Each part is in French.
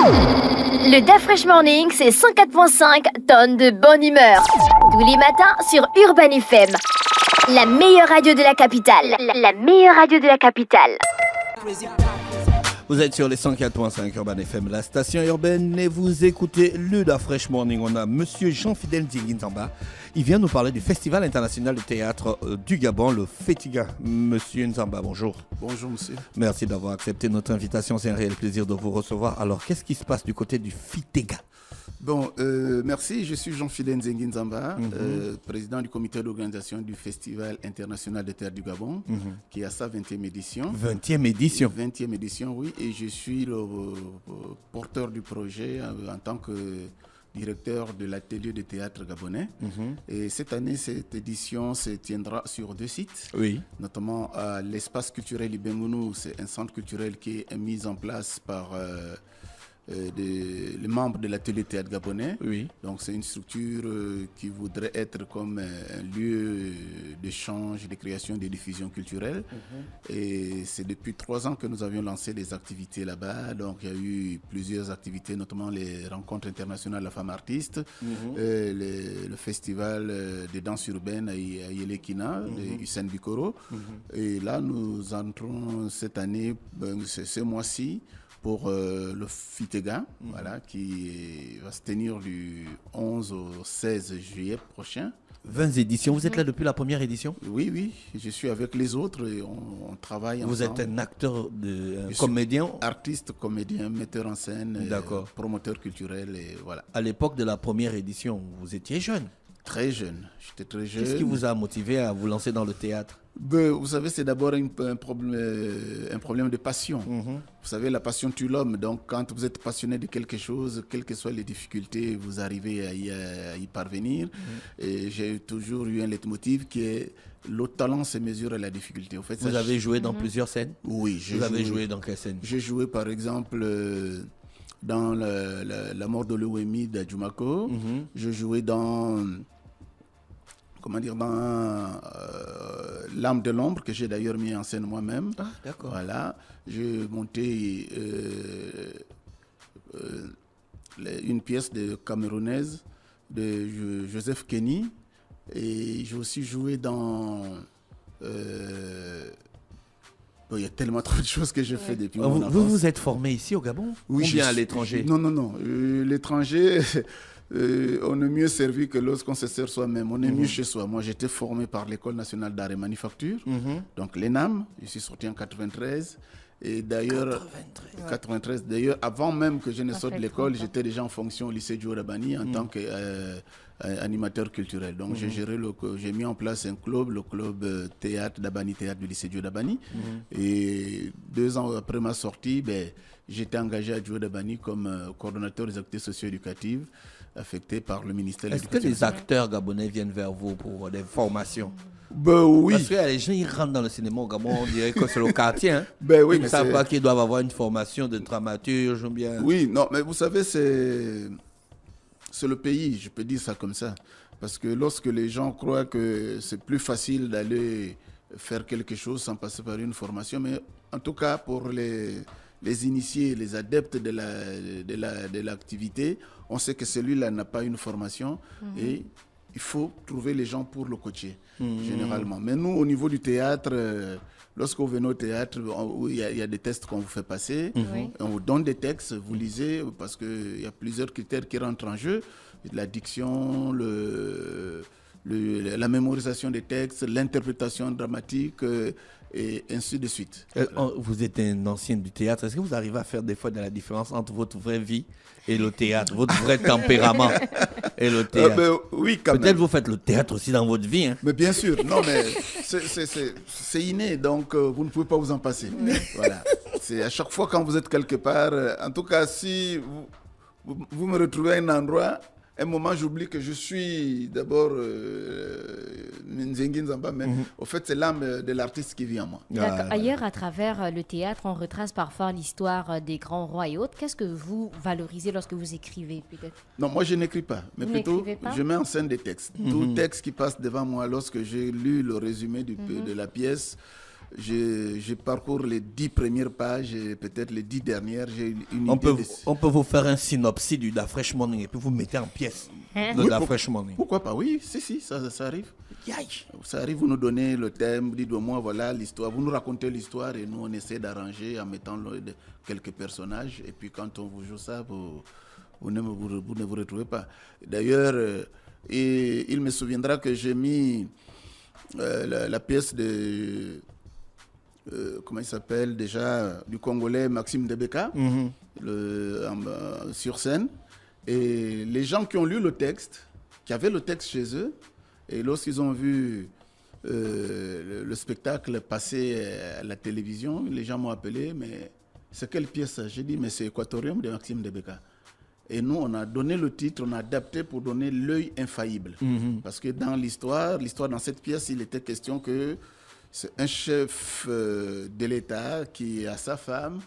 Le DAF Fresh Morning, c'est 104.5 tonnes de bonne humeur. Tous les matins sur Urban FM. La meilleure radio de la capitale. La meilleure radio de la capitale. Vous êtes sur les 104.5 Urban FM, la station urbaine, et vous écoutez le DAF Fresh Morning. On a monsieur Jean-Fidèle Nzinguinzamba. Il vient nous parler du Festival international de théâtre du Gabon, le FETIGA. Monsieur Nzamba, bonjour. Bonjour, monsieur. Merci d'avoir accepté notre invitation. C'est un réel plaisir de vous recevoir. Alors, qu'est-ce qui se passe du côté du FETIGA? Bon, merci. Je suis Jean-Fidèle Nzinguinzamba, président du comité d'organisation du Festival international de théâtre du Gabon, qui a sa 20e édition. 20e édition. 20e édition, oui. Et je suis le porteur du projet en tant que directeur de l'atelier de théâtre gabonais. Et cette année, cette édition se tiendra sur 2 sites. Oui. Notamment à l'espace culturel Ibemounou. C'est un centre culturel qui est mis en place par les membres de l'atelier théâtre gabonais. Oui. Donc c'est une structure qui voudrait être comme un lieu d'échange, de création, de diffusion culturelle. Et c'est depuis 3 ans que nous avions lancé des activités là-bas. Donc il y a eu plusieurs activités, notamment les rencontres internationales de la femme artiste, le festival de danse urbaine à Yelekina, de Hussein Bikoro. Et là, nous entrons cette année, ce mois-ci, pour le FETIGA, voilà, qui va se tenir du 11 au 16 juillet prochain. 20 éditions. Vous êtes là depuis la première édition? Oui, je suis avec les autres et on travaille ensemble. Vous êtes un acteur, comédien? Artiste, comédien, metteur en scène, promoteur culturel, et voilà. À l'époque de la première édition, vous étiez jeune? Très jeune, j'étais très jeune. Qu'est-ce qui vous a motivé à vous lancer dans le théâtre? Vous savez, c'est d'abord un problème de passion. Vous savez, la passion tue l'homme. Donc, quand vous êtes passionné de quelque chose, quelles que soient les difficultés, vous arrivez à y parvenir. Et j'ai toujours eu un leitmotiv qui est le talent se mesure à la difficulté. En fait, vous avez joué dans plusieurs scènes? Oui. Vous avez joué dans quelle scène? J'ai joué, par exemple, dans la mort de l'Ouemi d'Adjumako. Je jouais dans... dans L'âme de l'ombre, que j'ai d'ailleurs mis en scène moi-même. Ah, d'accord. Voilà. J'ai monté une pièce de camerounaise de Joseph Kenny. Et j'ai aussi joué dans... il y a tellement trop de choses que je fais depuis mon enfance. Vous êtes formé ici au Gabon? Oui, ou bien à l'étranger? Non. L'étranger... on est mieux servi que lorsqu'on se sert soi-même. On est mieux chez soi. Moi, j'étais formé par l'École nationale d'art et manufacture, donc l'ENAM. Je suis sorti en 93. Et d'ailleurs, 93. D'ailleurs, avant même que je ne sorte de l'école, j'étais déjà en fonction au lycée Djo Dabani en tant qu'animateur culturel. Donc, j'ai mis en place un club, le club théâtre Dabani Théâtre du lycée Djo Dabani. Et 2 ans après ma sortie, j'étais engagé à Djo Dabani comme coordonnateur des activités socio-éducatives affectés par le ministère de l'Éducation. Est-ce que les acteurs gabonais viennent vers vous pour des formations? Oui. Parce que les gens, ils rentrent dans le cinéma au Gabon, on dirait que c'est le quartier. Hein. Oui, ils ne savent pas qu'ils doivent avoir une formation de dramaturge ou bien... Oui, non, mais vous savez, c'est le pays, je peux dire ça comme ça. Parce que lorsque les gens croient que c'est plus facile d'aller faire quelque chose sans passer par une formation, mais en tout cas pour les initiés, les adeptes de l'activité, on sait que celui-là n'a pas une formation et il faut trouver les gens pour le coacher, généralement. Mais nous, au niveau du théâtre, lorsque vous venez au théâtre, il y a des tests qu'on vous fait passer, on vous donne des textes, vous lisez, parce qu'il y a plusieurs critères qui rentrent en jeu, la diction, la mémorisation des textes, l'interprétation dramatique, et ainsi de suite. Vous êtes un ancien du théâtre. Est-ce que vous arrivez à faire des fois de la différence entre votre vraie vie et le théâtre, votre vrai tempérament et le théâtre? Oui, quand même. Peut-être vous faites le théâtre aussi dans votre vie. Hein? Mais bien sûr. Non, mais c'est inné, donc vous ne pouvez pas vous en passer. Voilà. C'est à chaque fois quand vous êtes quelque part. En tout cas, si vous me retrouvez à un endroit... Un moment, j'oublie que je suis d'abord Nzinguinzamba, mais au fait, c'est l'âme de l'artiste qui vit en moi. Ailleurs, à travers le théâtre, on retrace parfois l'histoire des grands rois et autres. Qu'est-ce que vous valorisez lorsque vous écrivez, peut-être? Non, moi, je n'écris pas, mais plutôt, je mets en scène des textes. Tout texte qui passe devant moi, lorsque j'ai lu le résumé de la pièce, je parcours les 10 premières pages et peut-être les 10 dernières. J'ai une On idée peut vous faire un synopsis du Da Fresh Morning et puis vous mettez en pièces le Da Fresh Morning. Pourquoi pas? Oui, si, ça arrive. Yaï. Ça arrive, vous nous donnez le thème, dites-moi, voilà l'histoire. Vous nous racontez l'histoire et nous, on essaie d'arranger en mettant quelques personnages. Et puis, quand on vous joue ça, vous ne vous retrouvez pas. D'ailleurs, il me souviendra que j'ai mis la pièce de... comment il s'appelle déjà, du Congolais Maxime Debeka, sur scène. Et les gens qui ont lu le texte, qui avaient le texte chez eux, et lorsqu'ils ont vu le spectacle passer à la télévision, les gens m'ont appelé, mais c'est quelle pièce? J'ai dit, mais c'est Équatorium de Maxime Debeka. Et nous, on a donné le titre, on a adapté pour donner l'œil infaillible. Parce que dans l'histoire dans cette pièce, il était question que c'est un chef de l'État qui a sa femme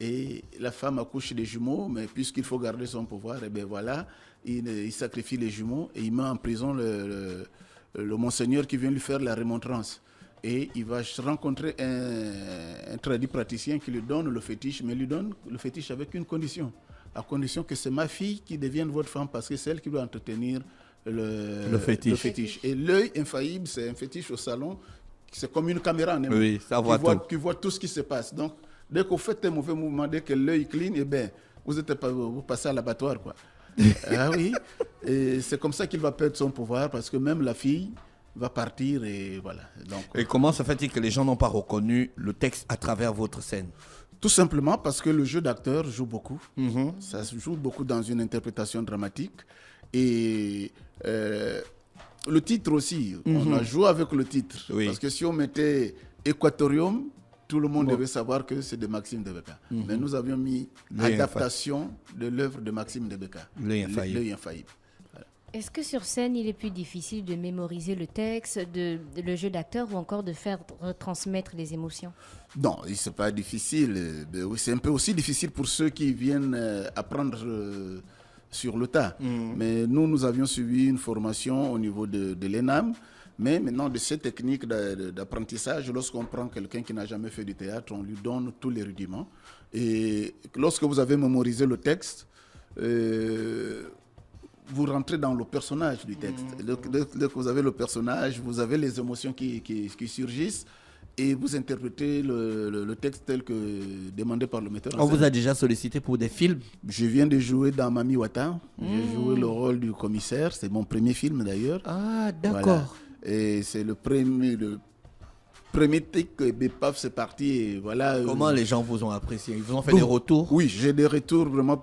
et la femme accouche des jumeaux, mais puisqu'il faut garder son pouvoir, et bien voilà, il sacrifie les jumeaux et il met en prison le monseigneur qui vient lui faire la remontrance. Et il va rencontrer un tradipraticien qui lui donne le fétiche, mais lui donne le fétiche avec une condition. À condition que c'est ma fille qui devienne votre femme parce que c'est elle qui doit entretenir le fétiche. Et l'œil infaillible, c'est un fétiche au salon. C'est comme une caméra en oui, ça voit tout. Qui voit tout ce qui se passe. Donc, dès que vous faites un mauvais mouvement, dès que l'œil cligne, eh ben, vous passez à l'abattoir, quoi. Ah oui. Et c'est comme ça qu'il va perdre son pouvoir parce que même la fille va partir et voilà. Donc, et comment se fait-il que les gens n'ont pas reconnu le texte à travers votre scène? Tout simplement parce que le jeu d'acteur joue beaucoup. Ça se joue beaucoup dans une interprétation dramatique. Et le titre aussi, on a joué avec le titre. Oui. Parce que si on mettait Équatorium, tout le monde devait savoir que c'est de Maxime Debeka. Mais nous avions mis adaptation de l'œuvre de Maxime Debeka. L'œil infaillible. Voilà. Est-ce que sur scène, il est plus difficile de mémoriser le texte, le jeu d'acteur ou encore de faire retransmettre les émotions? Non, ce n'est pas difficile. C'est un peu aussi difficile pour ceux qui viennent apprendre sur le tas. Mais nous avions suivi une formation au niveau de l'ENAM. Mais maintenant, de ces techniques d'apprentissage, lorsqu'on prend quelqu'un qui n'a jamais fait du théâtre, on lui donne tous les rudiments. Et lorsque vous avez mémorisé le texte, vous rentrez dans le personnage du texte. Dès que vous avez le personnage, vous avez les émotions qui surgissent et vous interprétez le texte tel que demandé par le metteur en scène. On vous a déjà sollicité pour des films? Je viens de jouer dans Mami Wata. J'ai joué le rôle du commissaire. C'est mon premier film d'ailleurs. Ah, d'accord. Voilà. Et c'est le premier tic que BEPAF c'est parti. Et voilà. Comment les gens vous ont apprécié? Ils vous ont fait des retours? Oui, j'ai des retours vraiment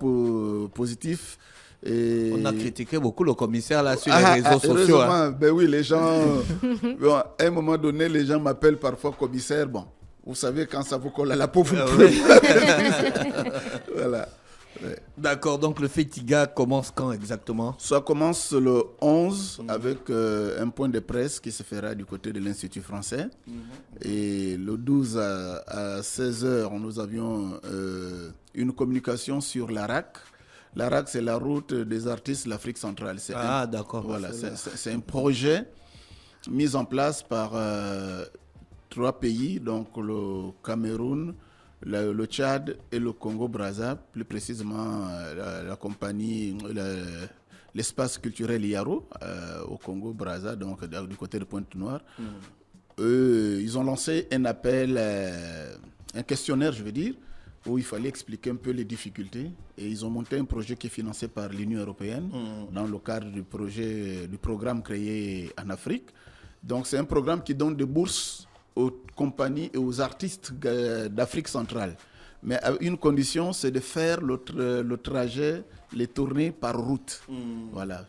positifs. Et... On a critiqué beaucoup le commissaire là sur les réseaux sociaux. Ben oui, les gens, à un moment donné, les gens m'appellent parfois commissaire. Bon, vous savez, quand ça vous colle à la peau, vous pouvez voilà. Ouais. D'accord, donc le Festiga commence quand exactement? Ça commence le 11 avec un point de presse qui se fera du côté de l'Institut français. Et le 12 à 16h, nous avions une communication sur l'ARAC. L'ARAC, c'est la route des artistes de l'Afrique centrale. D'accord. Voilà, c'est un projet mis en place par 3 pays, donc le Cameroun, le Tchad et le Congo-Brazza, plus précisément la compagnie, l'espace culturel Yaro au Congo-Brazza, donc du côté de Pointe-Noire. Ils ont lancé un appel, un questionnaire, je veux dire, où il fallait expliquer un peu les difficultés. Et ils ont monté un projet qui est financé par l'Union européenne dans le cadre du programme créé en Afrique. Donc c'est un programme qui donne des bourses aux compagnies et aux artistes d'Afrique centrale. Mais une condition, c'est de faire le trajet, les tournées par route. Voilà.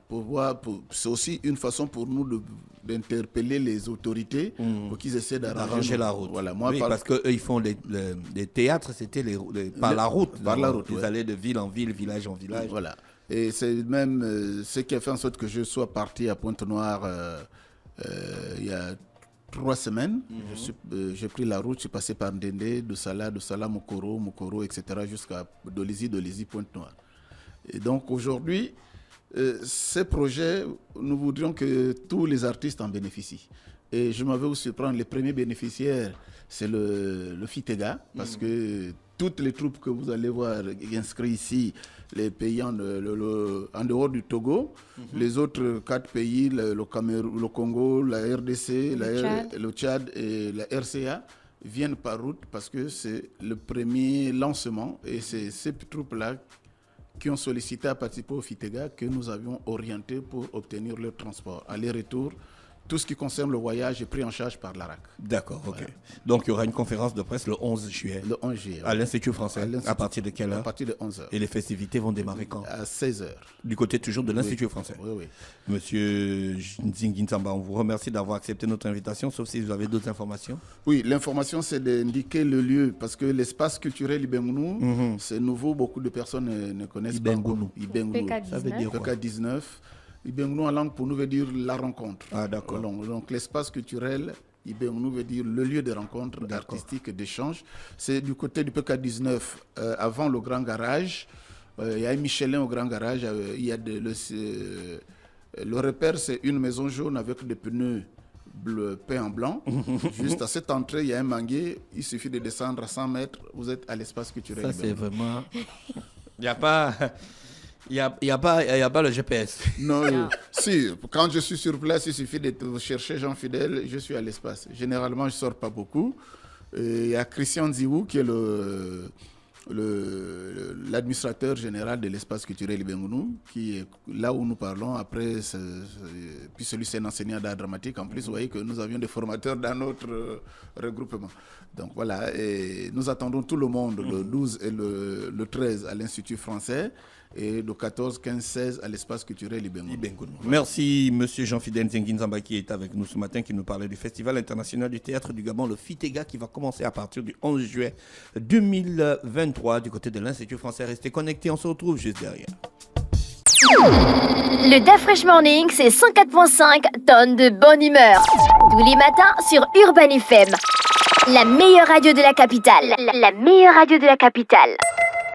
C'est aussi une façon pour nous d'interpeller les autorités pour qu'ils essaient d'arranger la route. Voilà. Oui, parce qu'eux, ils font les théâtres, c'était par la route. Par la route, ils allaient de ville en ville, village en village. Voilà. Et c'est même ce qui a fait en sorte que je sois parti à Pointe-Noire il y a 3 semaines. J'ai pris la route, je suis passé par Ndende, de Sala, Mokoro, etc. jusqu'à Dolisie, Pointe-Noire. Et donc aujourd'hui, ces projets, nous voudrions que tous les artistes en bénéficient. Et je m'en vais vous surprendre, les premiers bénéficiaires, c'est le FITEGA, parce que toutes les troupes que vous allez voir inscrites ici, les pays en dehors du Togo, les autres 4 pays, le Cameroun, le Congo, la RDC, le Tchad et la RCA, viennent par route parce que c'est le premier lancement et c'est ces troupes-là qui ont sollicité à participer au FITEGA que nous avions orienté pour obtenir leur transport. Aller-retour, tout ce qui concerne le voyage est pris en charge par l'ARAC. D'accord, ok. Voilà. Donc il y aura une conférence de presse le 11 juillet. Le 11 juillet. À l'Institut français. À partir de quelle heure? À partir de 11h. Et les festivités vont démarrer quand? À 16h. Du côté toujours de l'Institut français. Oui, oui. Monsieur Nzinguinzamba, on vous remercie d'avoir accepté notre invitation, sauf si vous avez d'autres informations. Oui, l'information c'est d'indiquer le lieu, parce que l'espace culturel Ibengounou, c'est nouveau, beaucoup de personnes ne connaissent pas encore. Ibengounou. Ça veut dire quoi? PK19. Ibengounou en langue pour nous veut dire la rencontre. Ah, d'accord. Donc l'espace culturel, Ibengounou veut dire le lieu de rencontre artistique et d'échange. C'est du côté du PK19, avant le grand garage. Il y a un Michelin au grand garage. Il y a le repère, c'est une maison jaune avec des pneus bleu, peint en blanc. Juste à cette entrée, il y a un manguier. Il suffit de descendre à 100 mètres. Vous êtes à l'espace culturel. Ça, c'est vraiment... Il n'y a pas... Il n'y a pas le GPS. Non, si, quand je suis sur place, il suffit de chercher Jean Fidèle, je suis à l'espace. Généralement, je ne sors pas beaucoup. Et il y a Christian Ziwou qui est l'administrateur général de l'espace culturel Ibengounou, qui est là où nous parlons. Après, puis celui c'est un enseignant d'art dramatique. En plus, vous voyez que nous avions des formateurs dans notre regroupement. Donc voilà, et nous attendons tout le monde le 12 et le 13 à l'Institut français et le 14, 15, 16 à l'espace culturel Ibengounou. Merci monsieur Jean-Fidèle Nzinguinzamba qui est avec nous ce matin, qui nous parlait du Festival international du théâtre du Gabon, le FITEGA, qui va commencer à partir du 11 juillet 2023 du côté de l'Institut français. Restez connectés, on se retrouve juste derrière. Le DAF Fresh Morning, c'est 104.5 tonnes de bonne humeur. Tous les matins sur Urban FM. La meilleure radio de la capitale. La meilleure radio de la capitale.